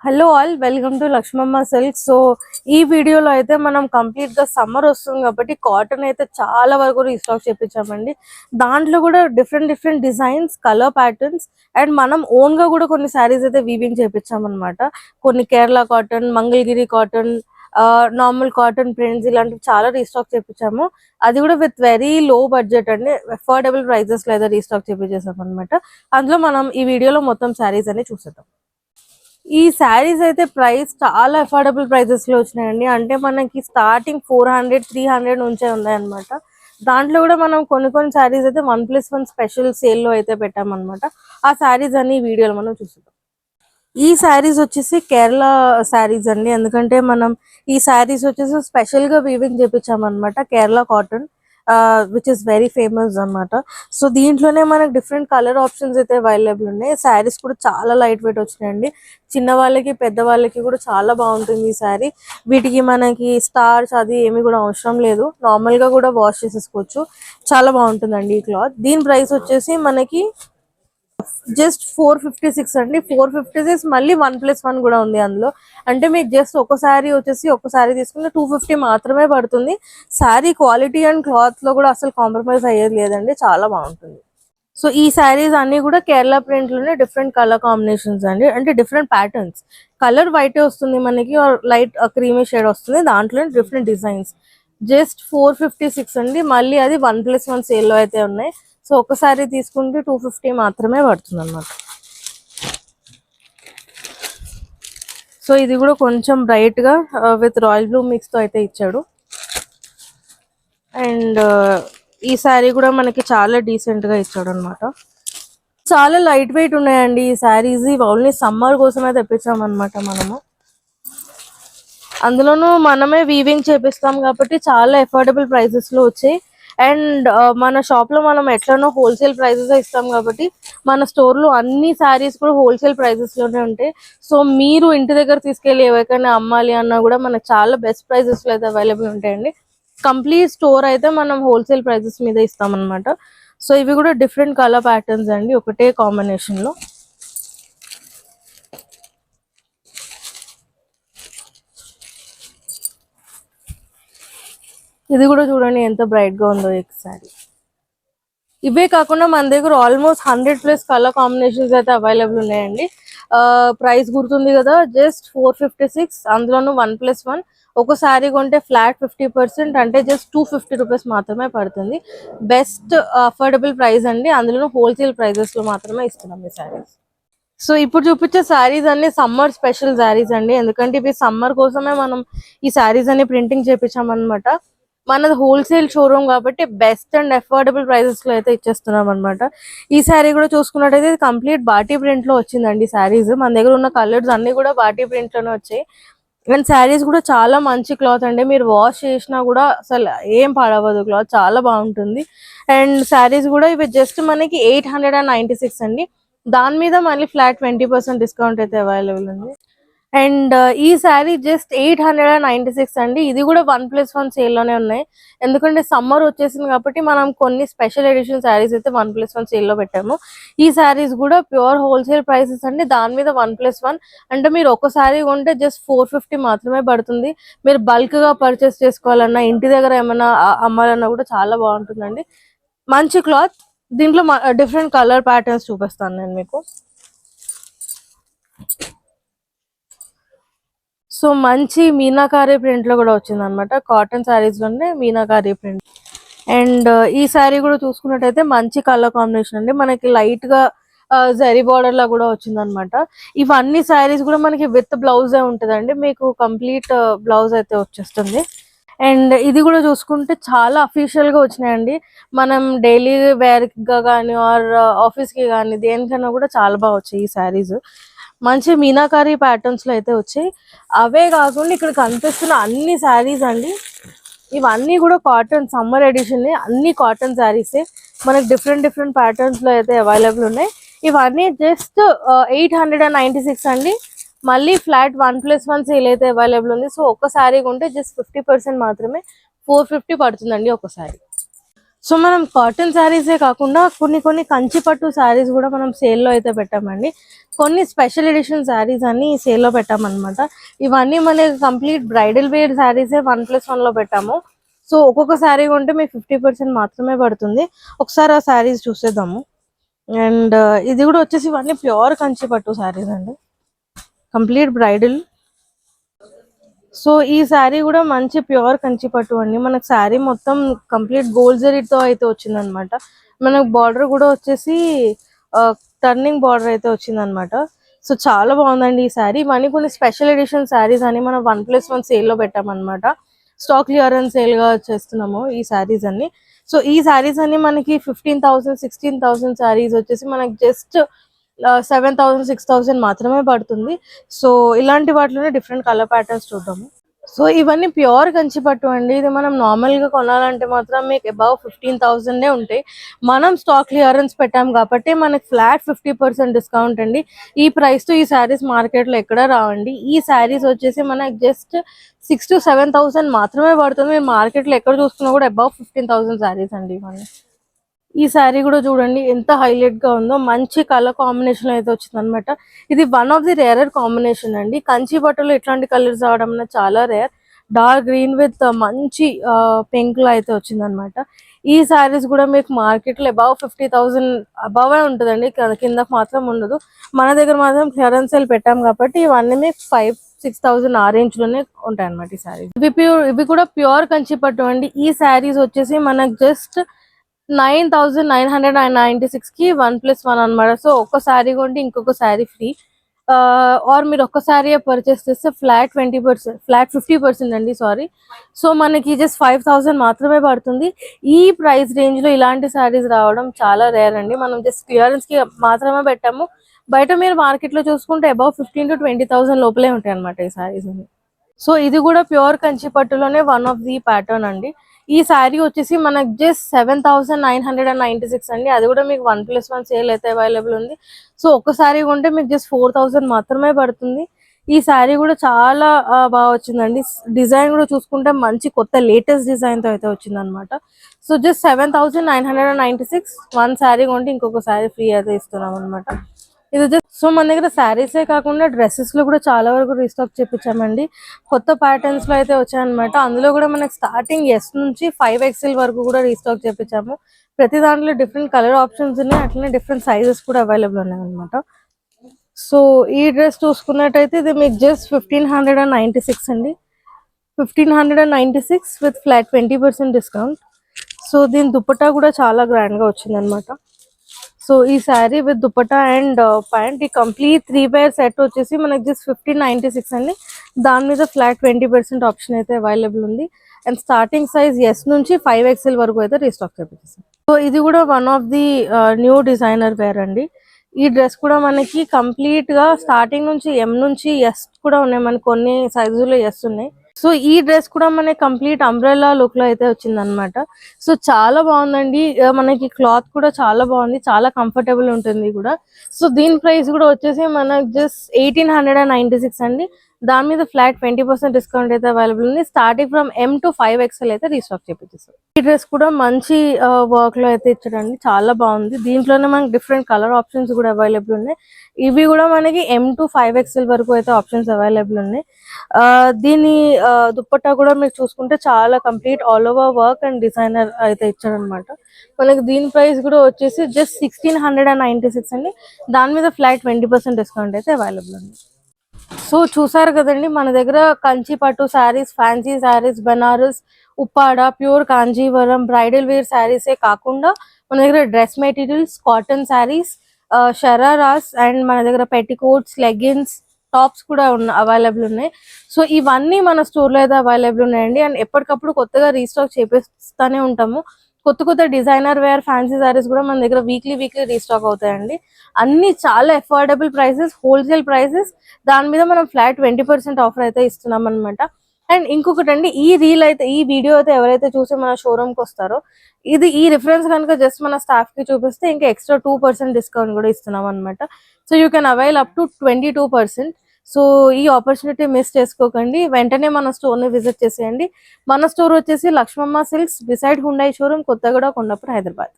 Hello all, welcome to Lakshmamma silk. So ఈ వీడియోలో అయితే మనం కంప్లీట్ గా సమ్మర్ వస్తుంది కాబట్టి కాటన్ అయితే చాలా వరకు రీస్టాక్ చేపించామండి. దాంట్లో కూడా different different designs, colour patterns and మనం ఓన్ గా కూడా కొన్ని శారీస్ అయితే వీవింగ్ చేపించామన్నమాట. కొన్ని Kerala cotton, Mangalagiri cotton, normal cotton prints ఇలాంటివి చాలా రీస్టాక్ చేపించాము. అది కూడా విత్ వెరీ లో బడ్జెట్ అండి, అఫోర్డబుల్ ప్రైజెస్ లో అయితే రీస్టాక్ చేపించేసాం అనమాట. అందులో మనం ఈ వీడియోలో మొత్తం శారీస్ అన్ని చూసేద్దాం. ఈ శారీస్ అయితే ప్రైస్ చాలా అఫోర్డబుల్ ప్రైజెస్ లో వచ్చినాయండి. అంటే మనకి స్టార్టింగ్ 400-300 నుంచే ఉన్నాయన్నమాట. దాంట్లో కూడా మనం కొన్ని కొన్ని శారీస్ అయితే 1+1 స్పెషల్ సేల్ లో అయితే పెట్టామన్నమాట. ఆ శారీస్ అన్ని ఈ వీడియోలో మనం చూస్తాం. ఈ శారీస్ వచ్చేసి కేరళ శారీస్ అండి. ఎందుకంటే మనం ఈ శారీస్ వచ్చేసి స్పెషల్ గా వీవింగ్ చేపించామన్నమాట. Kerala cotton which is very famous అన్నమాట. సో దీంట్లోనే మనకు డిఫరెంట్ కలర్ ఆప్షన్స్ అయితే అవైలబుల్ ఉన్నాయి. శారీస్ కూడా చాలా లైట్ వెయిట్ వచ్చినాయండి. చిన్న వాళ్ళకి పెద్ద వాళ్ళకి కూడా చాలా బాగుంటుంది ఈ శారీ. వీటికి మనకి స్టార్చ్ అది ఏమి కూడా అవసరం లేదు, నార్మల్ గా కూడా వాష్ చేసేసుకోవచ్చు. చాలా బాగుంటుందండి ఈ క్లాత్. దీని ప్రైస్ వచ్చేసి మనకి జస్ట్ 456 అండి. 456 మళ్ళీ 1+1 కూడా ఉంది అందులో. అంటే మీకు జస్ట్ ఒక శారీ వచ్చేసి ఒక శారీ తీసుకుంటే 250 మాత్రమే పడుతుంది. శారీ క్వాలిటీ అండ్ క్లాత్ లో కూడా అసలు కాంప్రమైజ్ అయ్యేది లేదండి, చాలా బాగుంటుంది. సో ఈ శారీస్ అన్ని కూడా కేరళ ప్రింట్ లోనే డిఫరెంట్ కలర్ కాంబినేషన్స్ అండి. అంటే డిఫరెంట్ ప్యాటర్న్స్. కలర్ వైట్ వస్తుంది మనకి, లైట్ క్రీమీ షేడ్ వస్తుంది. దాంట్లో డిఫరెంట్ డిజైన్స్. జస్ట్ 456 అండి. మళ్ళీ అది 1+1 సేల్ లో అయితే ఉన్నాయి. సో ఒకసారి తీసుకుంటే 250 మాత్రమే పడుతుంది అనమాట. సో ఇది కూడా కొంచెం బ్రైట్ గా విత్ రాయల్ బ్లూ మిక్స్ తో అయితే ఇచ్చాడు. అండ్ ఈ శారీ కూడా మనకి చాలా డీసెంట్ గా ఇచ్చాడు అనమాట. చాలా లైట్ వెయిట్ ఉన్నాయండి ఈ శారీస్. ఓన్లీ సమ్మర్ కోసమే తెప్పించాం అనమాట మనము. అందులోనూ మనమే వీవింగ్ చేపిస్తాం కాబట్టి చాలా అఫోర్డబుల్ ప్రైసెస్ లో వచ్చాయి. అండ్ మన షాప్ లో మనం ఎట్లనో హోల్సేల్ ప్రైసెస్ ఇస్తాం కాబట్టి మన స్టోర్ లో అన్ని శారీస్ కూడా హోల్సేల్ ప్రైసెస్ లోనే ఉంటాయి. సో మీరు ఇంటి దగ్గర తీసుకెళ్లి ఎవరికైనా అమ్మాలి అన్నా కూడా మనకు చాలా బెస్ట్ ప్రైసెస్ లో అయితే అవైలబుల్ ఉంటాయండి. కంప్లీట్ స్టోర్ అయితే మనం హోల్సేల్ ప్రైసెస్ మీద ఇస్తాం అనమాట. సో ఇవి కూడా డిఫరెంట్ కలర్ ప్యాటర్న్స్ అండి, ఒకటే కాంబినేషన్ లో. ఇది కూడా చూడండి ఎంత బ్రైట్ గా ఉందో ఒకసారి. ఇవే కాకుండా మన దగ్గర ఆల్మోస్ట్ 100+ కలర్ కాంబినేషన్స్ అయితే అవైలబుల్ ఉన్నాయండి. ప్రైస్ గుర్తుంది కదా, జస్ట్ 456. అందులోనూ 1+1. ఒక శారీ కొంటే ఫ్లాట్ 50%, అంటే జస్ట్ 250 రూపీస్ మాత్రమే పడుతుంది. బెస్ట్ అఫోర్డబుల్ ప్రైస్ అండి. అందులోనూ హోల్సేల్ ప్రైజెస్ లో మాత్రమే ఇస్తున్నాం ఈ శారీస్. సో ఇప్పుడు చూపించే శారీస్ అన్ని సమ్మర్ స్పెషల్ శారీస్ అండి. ఎందుకంటే ఇవి సమ్మర్ కోసమే మనం ఈ శారీస్ అన్ని ప్రింటింగ్ చేపించామన్నమాట. మనది హోల్సేల్ షోరూమ్ కాబట్టి బెస్ట్ అండ్ అఫోర్డబుల్ ప్రైసెస్ లో అయితే ఇచ్చేస్తున్నాం అనమాట. ఈ శారీ కూడా చూసుకున్నట్టయితే కంప్లీట్ బాటీ ప్రింట్ లో వచ్చిందండి శారీస్. మన దగ్గర ఉన్న కలర్స్ అన్ని కూడా బాటీ ప్రింట్ లోనే వచ్చాయి. అండ్ శారీస్ కూడా చాలా మంచి క్లాత్ అండి. మీరు వాష్ చేసినా కూడా అసలు ఏం పాడవదు, క్లాత్ చాలా బాగుంటుంది. అండ్ శారీస్ కూడా ఇవి జస్ట్ మనకి 896 అండి. దాని మీద మళ్ళీ ఫ్లాట్ 20% డిస్కౌంట్ అయితే అవైలబుల్ ఉంది. అండ్ ఈ శారీ జస్ట్ 896 అండి. ఇది కూడా 1+1 సేల్ లోనే ఉన్నాయి. ఎందుకంటే సమ్మర్ వచ్చేసింది కాబట్టి మనం కొన్ని స్పెషల్ ఎడిషన్ శారీస్ అయితే 1+1 సేల్ లో పెట్టాము. ఈ శారీస్ కూడా ప్యూర్ హోల్సేల్ ప్రైసెస్ అండి. దాని మీద 1+1 అంటే మీరు ఒక శారీ కొంటే జస్ట్ 450 మాత్రమే పడుతుంది. మీరు బల్క్ గా పర్చేస్ చేసుకోవాలన్నా, ఇంటి దగ్గర ఏమైనా అమ్మాలన్నా కూడా చాలా బాగుంటుందండి. మంచి క్లాత్. దీంట్లో డిఫరెంట్ కలర్ ప్యాటర్న్స్ చూపిస్తాను నేను మీకు. సో మంచి మీనాకారి ప్రింట్ లో కూడా వచ్చింది అనమాట. కాటన్ శారీస్ లోనే మీనాకారి ప్రింట్. అండ్ ఈ శారీ కూడా చూసుకున్నట్టయితే మంచి కలర్ కాంబినేషన్ అండి. మనకి లైట్ గా జరీ బార్డర్ లా కూడా వచ్చింది అనమాట. ఇవన్నీ శారీస్ కూడా మనకి విత్ బ్లౌజే ఉంటుందండి. మీకు కంప్లీట్ బ్లౌజ్ అయితే వచ్చేస్తుంది. అండ్ ఇది కూడా చూసుకుంటే చాలా అఫీషియల్ గా వచ్చినాయండి. మనం డైలీ వేర్ గా కానీ ఆర్ ఆఫీస్ కి కానీ దేనికైనా కూడా చాలా బాగా వచ్చాయి ఈ శారీస్. మంచి మీనాకారి ప్యాటర్న్స్ లో అయితే వచ్చాయి. అవే కాకుండా ఇక్కడ కనిపిస్తున్న అన్ని శారీస్ అండి, ఇవన్నీ కూడా కాటన్ సమ్మర్ ఎడిషన్. అన్ని కాటన్ శారీసే మనకి డిఫరెంట్ డిఫరెంట్ ప్యాటర్న్స్ లో అయితే అవైలబుల్ ఉన్నాయి. ఇవన్నీ జస్ట్ 896 అండి. మళ్ళీ ఫ్లాట్ 1+1 సేల్ అయితే అవైలబుల్ ఉంది. సో ఒక శారీ కొంటే జస్ట్ 50% మాత్రమే 450 పడుతుందండి ఒక శారీ. సో మనం కాటన్ శారీసే కాకుండా కొన్ని కంచి పట్టు శారీస్ కూడా మనం సేల్లో అయితే పెట్టామండి. కొన్ని స్పెషల్ ఎడిషన్ శారీస్ అన్ని సేల్లో పెట్టామన్నమాట. ఇవన్నీ మనకి కంప్లీట్ బ్రైడల్ వేర్ శారీసే 1+1 లో పెట్టాము. సో ఒక్కొక్క శారీ కొంటే మీకు 50% మాత్రమే పడుతుంది. ఒకసారి ఆ శారీస్ చూసేద్దాము. అండ్ ఇది కూడా వచ్చేసి ఇవన్నీ ప్యూర్ కంచి పట్టు శారీస్ అండి, కంప్లీట్ బ్రైడల్. సో ఈ శారీ కూడా మంచి ప్యూర్ కంచి పట్టు అండి. మనకు శారీ మొత్తం కంప్లీట్ గోల్డ్ జరీతో అయితే వచ్చింది అనమాట. మనకు బార్డర్ కూడా వచ్చేసి టర్నింగ్ బార్డర్ అయితే వచ్చింది అనమాట. సో చాలా బాగుందండి ఈ శారీ. ఇవన్నీ కొన్ని స్పెషల్ ఎడిషన్ శారీస్ అని మనం 1+1 సేల్ లో పెట్టామన్నమాట. స్టాక్ క్లియరెన్స్ సేల్ గా చేస్తున్నాము ఈ శారీస్ అన్ని. సో ఈ శారీస్ అన్ని మనకి 15,000 16,000 శారీస్ వచ్చేసి మనకి జస్ట్ 7,000 6,000 మాత్రమే పడుతుంది. సో ఇలాంటి వాటిలోనే డిఫరెంట్ కలర్ ప్యాటర్న్స్ చూద్దాము. సో ఇవన్నీ ప్యూర్ కంచి పట్టు అండి. ఇది మనం నార్మల్ గా కొనాలంటే మాత్రం మీకు అబౌవ్ 15,000 ఉంటాయి. మనం స్టాక్ క్లియరెన్స్ పెట్టాం కాబట్టి మనకి ఫ్లాట్ 50% డిస్కౌంట్ అండి. ఈ ప్రైస్ తో ఈ శారీస్ మార్కెట్ లో ఎక్కడ రావండి. ఈ శారీస్ వచ్చేసి మనకి జస్ట్ 6,000 to 7,000 మాత్రమే పడుతుంది. మీరు మార్కెట్ లో ఎక్కడ చూసుకున్నా కూడా అబౌవ్ 15,000 శారీస్ అండి ఇవన్నీ. ఈ శారీ కూడా చూడండి ఎంత హైలైట్ గా ఉందో, మంచి కలర్ కాంబినేషన్ అయితే వచ్చింది అనమాట. ఇది one of the rarer combination అండి. కంచి బట్టలు ఇట్లాంటి కలర్స్ రావడం చాలా రేర్. డార్క్ గ్రీన్ విత్ మంచి పింక్ లో అయితే వచ్చింది అనమాట. ఈ శారీస్ కూడా మీకు మార్కెట్ లో అబౌవ్ 50,000 అబౌవ్ ఉంటుందండి, కిందకు మాత్రం ఉండదు. మన దగ్గర మాత్రం క్లియరెన్స్ సేల్ పెట్టాం కాబట్టి ఇవన్నీ మీకు 5,000-6,000 ఆ రేంజ్ లోనే ఉంటాయి అనమాట ఈ శారీస్. ఇవి కూడా ప్యూర్ కంచి పట్టు అండి. ఈ శారీస్ వచ్చేసి మనకు జస్ట్ 9,996 కి 1+1 అనమాట. సో ఒక్క శారీ కొంటే ఇంకొక శారీ ఫ్రీ. ఆర్ మీరు ఒక్క శారీ పర్చేస్ చేస్తే ఫ్లాట్ 20%, ఫ్లాట్ 50% అండి, సారీ. సో మనకి జస్ట్ 5,000 మాత్రమే పడుతుంది. ఈ ప్రైస్ రేంజ్ లో ఇలాంటి శారీస్ రావడం చాలా రేర్ అండి. మనం జస్ట్ క్లియరెన్స్ కి మాత్రమే పెట్టాము. బయట మీరు మార్కెట్ లో చూసుకుంటే అబౌవ్ 15,000 to 20,000 లోపలే ఉంటాయి అనమాట ఈ శారీస్. సో ఇది కూడా ప్యూర్ కంచి పట్టులోనే వన్ ఆఫ్ ది ప్యాటర్న్ అండి. ఈ శారీ వచ్చేసి మనకు జస్ట్ 7,996 అండి. అది కూడా మీకు 1+1 సేల్ అయితే అవైలబుల్ ఉంది. సో ఒక్కసారి కొంటే మీకు జస్ట్ 4,000 మాత్రమే పడుతుంది. ఈ శారీ కూడా చాలా బాగా వచ్చిందండి. డిజైన్ కూడా చూసుకుంటే మంచి కొత్త లేటెస్ట్ డిజైన్ తో అయితే వచ్చింది అనమాట. సో జస్ట్ 7,996 వన్ శారీ కొంటే ఇంకొక శారీ ఫ్రీ అయితే ఇస్తున్నాం అనమాట. ఇది జస్ట్ సో మన దగ్గర శారీసే కాకుండా డ్రెస్సెస్ లో కూడా చాలా వరకు రీస్టాక్ చేపించామండి. కొత్త ప్యాటర్న్స్ లో అయితే వచ్చాయన్నమాట. అందులో కూడా మనకి స్టార్టింగ్ S నుంచి 5XL వరకు కూడా రీస్టాక్ చేపించాము. ప్రతి దాంట్లో డిఫరెంట్ కలర్ ఆప్షన్స్ ఉన్నాయి, అట్లనే డిఫరెంట్ సైజెస్ కూడా అవైలబుల్ ఉన్నాయి అనమాట. సో ఈ డ్రెస్ చూసుకున్నట్టయితే ఇది మీకు జస్ట్ 1,596 అండి. 1,596 విత్ ఫ్లాట్ 20% డిస్కౌంట్. సో దీని దుపట్టా కూడా చాలా గ్రాండ్ గా వచ్చింది అనమాట. సో ఈ sari with dupatta and pant, ఈ కంప్లీట్ 3 pair సెట్ వచ్చేసి మనకి జస్ట్ 1,596 అండి. దాని మీద ఫ్లాట్ 20% ఆప్షన్ అయితే అవైలబుల్ ఉంది. అండ్ స్టార్టింగ్ సైజ్ S నుంచి 5XL వరకు అయితే రీస్టాక్ చేపించేసాం. సో ఇది కూడా one of the new designer wear అండి. ఈ డ్రెస్ కూడా మనకి కంప్లీట్ గా స్టార్టింగ్ నుంచి M నుంచి S కూడా ఉన్నాయి, మనకి కొన్ని సైజులో S ఉన్నాయి. సో ఈ డ్రెస్ కూడా మనకి కంప్లీట్ అంబ్రెల్లా లుక్ లో అయితే వచ్చింది అనమాట. సో చాలా బాగుందండి. మనకి క్లాత్ కూడా చాలా బాగుంది, చాలా కంఫర్టబుల్ ఉంటుంది కూడా. సో దీని ప్రైస్ కూడా వచ్చేసి మనకి జస్ట్ 1,896 అండి. దాని మీద ఫ్లాట్ 20% డిస్కౌంట్ అయితే అవైలబుల్ ఉంది. Starting from M to 5XL అయితే రీస్టాక్ చేపించేస్తాం. ఈ డ్రెస్ కూడా మంచి వర్క్ లో అయితే ఇచ్చాడండి, చాలా బాగుంది. దీంట్లోనే మనకి డిఫరెంట్ కలర్ ఆప్షన్స్ కూడా అవైలబుల్ ఉన్నాయి. ఇవి కూడా మనకి M to 5XL వరకు అయితే ఆప్షన్స్ అవైలబుల్ ఉన్నాయి. దీని దుప్పట్టా కూడా మీరు చూసుకుంటే చాలా complete all over work and designer అయితే ఇచ్చారనమాట. మనకి దీని ప్రైస్ కూడా వచ్చేసి జస్ట్ 1,696 అండి. దాని మీద ఫ్లాట్ 20% డిస్కౌంట్ అయితే అవైలబుల్ ఉంది. సో చూసారు కదండి, మన దగ్గర కంచి పట్టు saris, fancy saris, Banaras, Uppada, pure Kanjeevaram, bridal wear శారీసే కాకుండా మన దగ్గర dress materials, cotton saris, shararas and మన దగ్గర పెట్టికోట్స్, లెగిన్స్, టాప్స్ కూడా అవైలబుల్ ఉన్నాయి. సో ఇవన్నీ మన స్టోర్ లో అయితే అవైలబుల్ ఉన్నాయండి. అండ్ ఎప్పటికప్పుడు కొత్తగా రీస్టాక్ చేపిస్తూనే ఉంటాము. కొత్త డిజైనర్ వేర్, ఫ్యాన్సీ శారీస్ కూడా మన దగ్గర వీక్లీ రీస్టాక్ అవుతాయండి. అన్ని చాలా అఫోర్డబుల్ ప్రైసెస్, హోల్సేల్ ప్రైసెస్. దాని మీద మనం ఫ్లాట్ 20% ఆఫర్ అయితే ఇస్తున్నాం అనమాట. అండ్ ఇంకొకటి అండి, ఈ వీడియో అయితే ఎవరైతే చూసి మన షోరూమ్ కి వస్తారో, ఈ రిఫరెన్స్ కనుక జస్ట్ మన స్టాఫ్ కి చూపిస్తే ఇంకా ఎక్స్ట్రా 2% డిస్కౌంట్ కూడా ఇస్తున్నాం అనమాట. So you can avail up to 22%. So ఈ ఆపర్చునిటీ మిస్ చేసుకోకండి, వెంటనే మన స్టోర్ ని విజిట్ చేసేయండి. మన స్టోర్ వచ్చేసి Lakshmamma silks, beside Hyundai showroom, Kothaguda, Kondapur, Hyderabad.